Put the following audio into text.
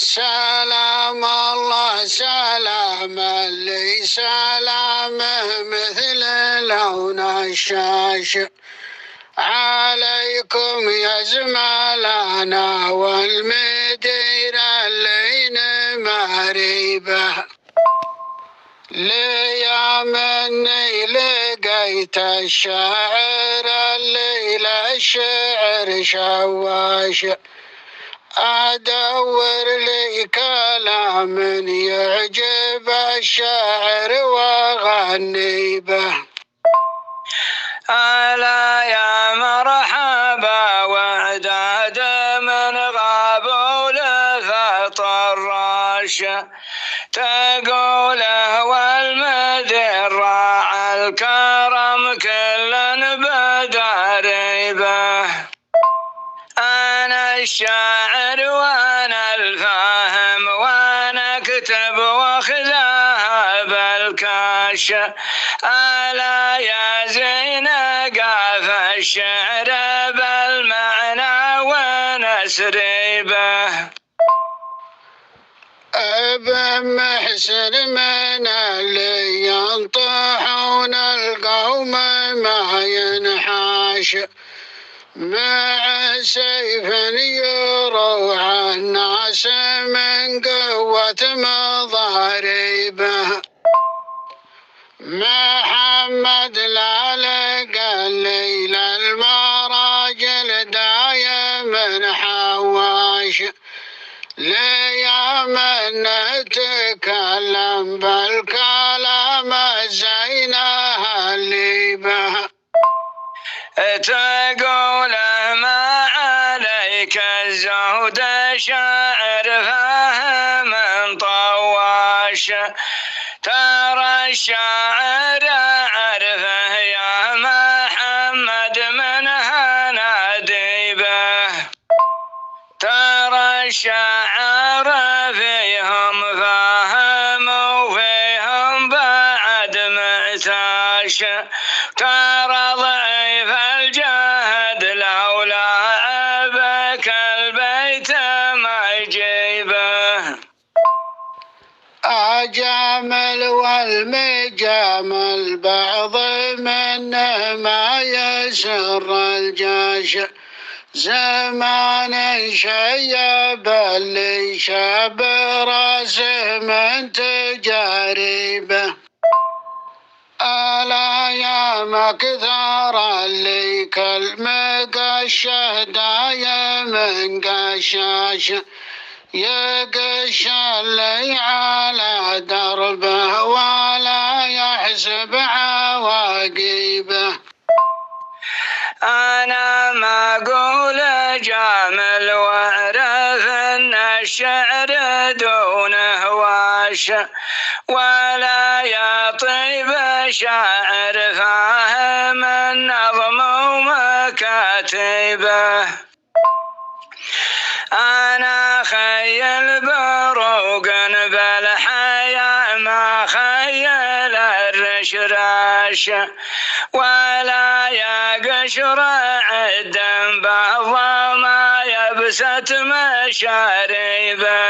سلام الله سلاما لي سلامه مثل لون الشاش عليكم يا زملانا والمدير اللين مريبه ليا مني لقيت الشاعر الليلة الشعر شواش أدور لي كلام يعجب الشاعر وأغني به. ألا يا مرحبا وداد من غابوا لفطراش تقوله والمدير راعى الكرم كلا بدريبه. أنا الشاعر وأنا الفاهم وأنا أكتب واخذها بالكاش. ألا يا زين قاف الشعر بالمعنى ونسري به. ابن محسن من اللي ينطحون القوم ما ينحاش مع سيف يروع الناس من قوة مضاربه. محمد لا لقى الليل المراجل دايم حواش ليا من نتكلم بالكلام الزينة اللي به. تقول ما عليك الزهد شاعر فاهم طواش ترى الشاعر عرفه يا محمد منها ناديبه. ترى الشاعر فيهم فاهم وفيهم بعد معتاش ترى ضعيف الجهد لولا أبك البيت ما يجيبه. أجامل والمجامل بعض منه ما يسر الجاش زمان شيب اللي شاب راسه من تجاربه. ألا يا مكثر اللي كالمقشه دايم قشاش يقش اللي على دربه ولا يحسب عواقبه. أنا ما أقول جامل وأعرف أن الشعر دونه واش ولا يا طيب شاعر فاهم النظم ومكاتبه. أنا خيل بروق بالحياة ما خيل الرشراش ولا يا قشر عدم بالظما يبست مشاربه.